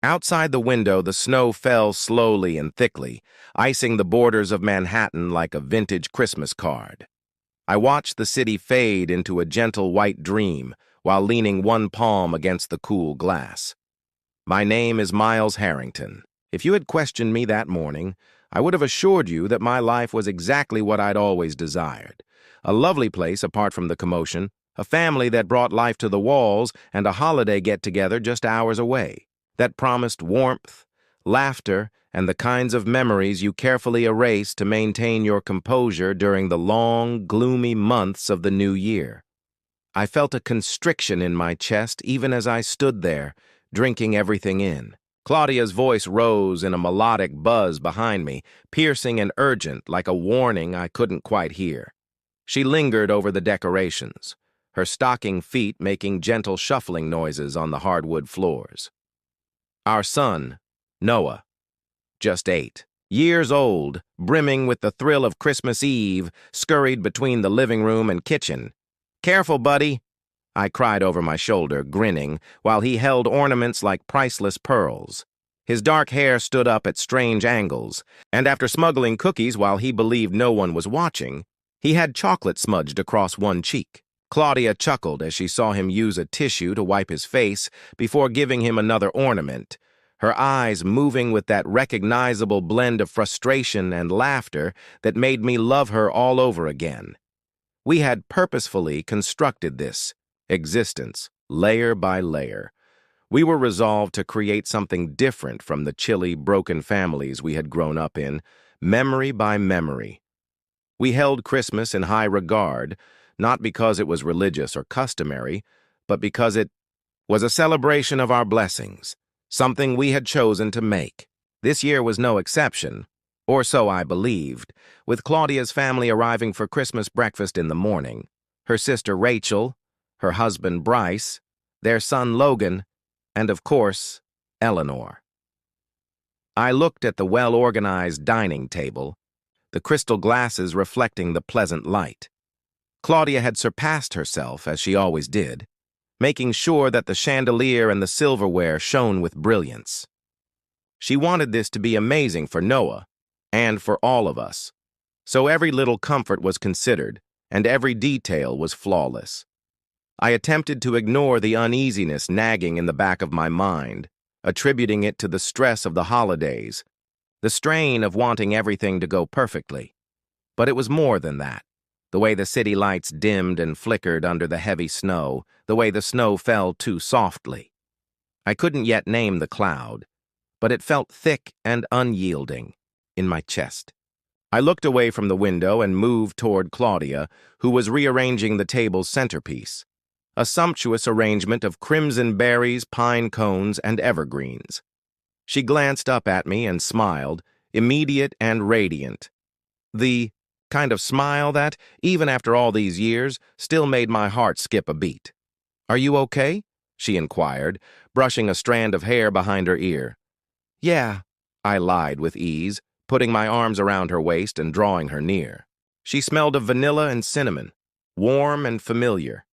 Outside the window, the snow fell slowly and thickly, icing the borders of Manhattan like a vintage Christmas card. I watched the city fade into a gentle white dream while leaning one palm against the cool glass. My name is Miles Harrington. If you had questioned me that morning, I would have assured you that my life was exactly what I'd always desired. A lovely place apart from the commotion, a family that brought life to the walls, and a holiday get-together just hours away that promised warmth, laughter, and the kinds of memories you carefully erase to maintain your composure during the long, gloomy months of the new year. I felt a constriction in my chest even as I stood there, drinking everything in. Claudia's voice rose in a melodic buzz behind me, piercing and urgent like a warning I couldn't quite hear. She lingered over the decorations, her stocking feet making gentle shuffling noises on the hardwood floors. Our son, Noah, just 8, years old, brimming with the thrill of Christmas Eve, scurried between the living room and kitchen. "Careful, buddy," I cried over my shoulder, grinning, while he held ornaments like priceless pearls. His dark hair stood up at strange angles, and after smuggling cookies while he believed no one was watching, he had chocolate smudged across one cheek. Claudia chuckled as she saw him use a tissue to wipe his face before giving him another ornament, her eyes moving with that recognizable blend of frustration and laughter that made me love her all over again. We had purposefully constructed this existence, layer by layer. We were resolved to create something different from the chilly, broken families we had grown up in, memory by memory. We held Christmas in high regard, not because it was religious or customary, but because it was a celebration of our blessings, something we had chosen to make. This year was no exception, or so I believed, with Claudia's family arriving for Christmas breakfast in the morning, her sister Rachel, her husband Bryce, their son Logan, and of course, Eleanor. I looked at the well-organized dining table, the crystal glasses reflecting the pleasant light. Claudia had surpassed herself, as she always did, making sure that the chandelier and the silverware shone with brilliance. She wanted this to be amazing for Noah, and for all of us, so every little comfort was considered, and every detail was flawless. I attempted to ignore the uneasiness nagging in the back of my mind, attributing it to the stress of the holidays, the strain of wanting everything to go perfectly. But it was more than that. The way the city lights dimmed and flickered under the heavy snow, the way the snow fell too softly. I couldn't yet name the cloud, but it felt thick and unyielding in my chest. I looked away from the window and moved toward Claudia, who was rearranging the table's centerpiece, a sumptuous arrangement of crimson berries, pine cones, and evergreens. She glanced up at me and smiled, immediate and radiant. The kind of smile that, even after all these years, still made my heart skip a beat. "Are you okay?" she inquired, brushing a strand of hair behind her ear. "Yeah," I lied with ease, putting my arms around her waist and drawing her near. She smelled of vanilla and cinnamon, warm and familiar.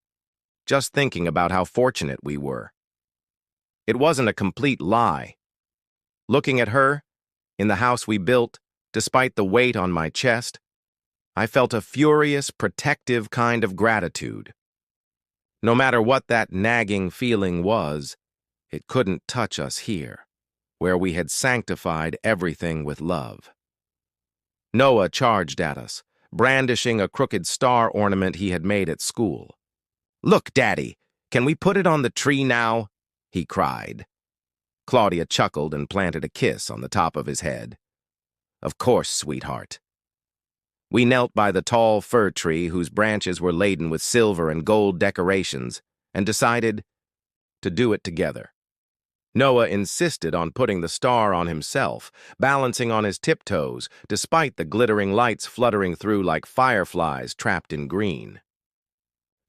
Just thinking about how fortunate we were. It wasn't a complete lie. Looking at her, in the house we built, despite the weight on my chest, I felt a furious, protective kind of gratitude. No matter what that nagging feeling was, it couldn't touch us here, where we had sanctified everything with love. Noah charged at us, brandishing a crooked star ornament he had made at school. "Look, Daddy, can we put it on the tree now?" he cried. Claudia chuckled and planted a kiss on the top of his head. "Of course, sweetheart." We knelt by the tall fir tree whose branches were laden with silver and gold decorations and decided to do it together. Noah insisted on putting the star on himself, balancing on his tiptoes, despite the glittering lights fluttering through like fireflies trapped in green.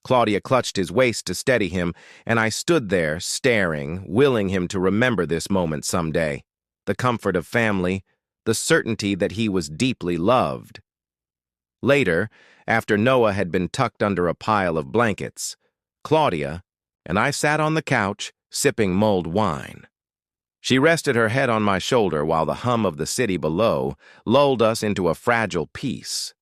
Claudia clutched his waist to steady him, and I stood there, staring, willing him to remember this moment someday. The comfort of family, the certainty that he was deeply loved. Later, after Noah had been tucked under a pile of blankets, Claudia and I sat on the couch, sipping mulled wine. She rested her head on my shoulder while the hum of the city below lulled us into a fragile peace.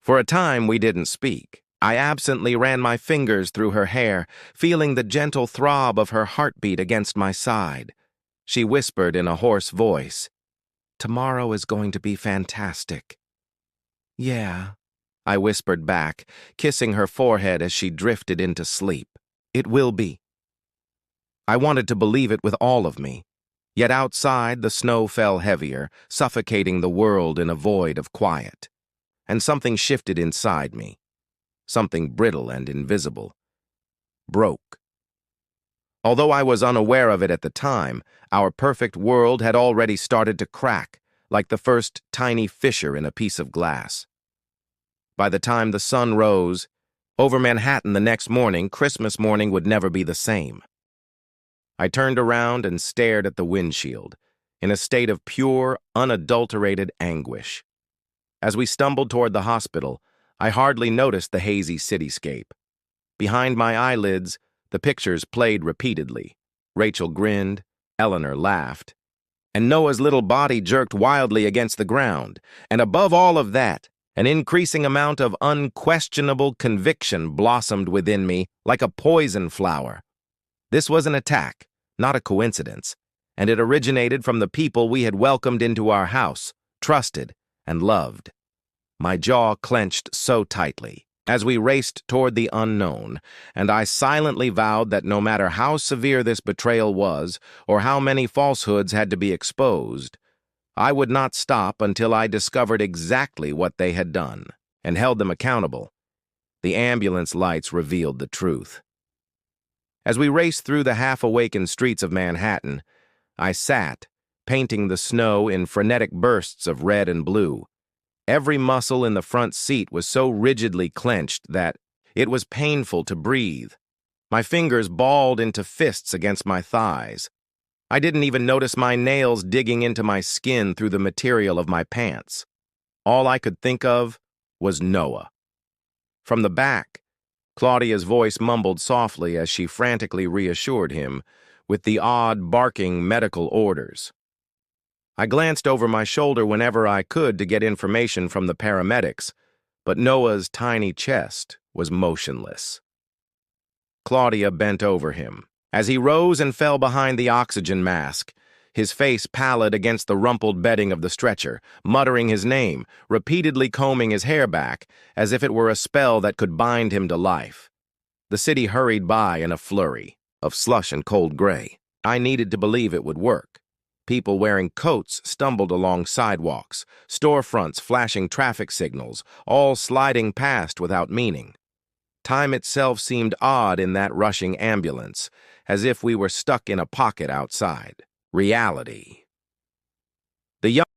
For a time, we didn't speak. I absently ran my fingers through her hair, feeling the gentle throb of her heartbeat against my side. She whispered in a hoarse voice, "Tomorrow is going to be fantastic." "Yeah," I whispered back, kissing her forehead as she drifted into sleep. "It will be." I wanted to believe it with all of me. Yet outside, the snow fell heavier, suffocating the world in a void of quiet. And something shifted inside me. Something brittle and invisible. Broke. Although I was unaware of it at the time, our perfect world had already started to crack, like the first tiny fissure in a piece of glass. By the time the sun rose, over Manhattan the next morning, Christmas morning would never be the same. I turned around and stared at the windshield, in a state of pure, unadulterated anguish. As we stumbled toward the hospital, I hardly noticed the hazy cityscape. Behind my eyelids, the pictures played repeatedly. Rachel grinned, Eleanor laughed, and Noah's little body jerked wildly against the ground. And above all of that, an increasing amount of unquestionable conviction blossomed within me like a poison flower. This was an attack, not a coincidence, and it originated from the people we had welcomed into our house, trusted, and loved. My jaw clenched so tightly as we raced toward the unknown, and I silently vowed that no matter how severe this betrayal was, or how many falsehoods had to be exposed, I would not stop until I discovered exactly what they had done and held them accountable. The ambulance lights revealed the truth. As we raced through the half-awakened streets of Manhattan, I sat, painting the snow in frenetic bursts of red and blue. Every muscle in the front seat was so rigidly clenched that it was painful to breathe. My fingers balled into fists against my thighs. I didn't even notice my nails digging into my skin through the material of my pants. All I could think of was Noah. From the back, Claudia's voice mumbled softly as she frantically reassured him with the odd, barking medical orders. I glanced over my shoulder whenever I could to get information from the paramedics, but Noah's tiny chest was motionless. Claudia bent over him. As he rose and fell behind the oxygen mask, his face pallid against the rumpled bedding of the stretcher, muttering his name, repeatedly combing his hair back, as if it were a spell that could bind him to life. The city hurried by in a flurry of slush and cold gray. I needed to believe it would work. People wearing coats stumbled along sidewalks, storefronts flashing traffic signals, all sliding past without meaning. Time itself seemed odd in that rushing ambulance, as if we were stuck in a pocket outside. Reality. The young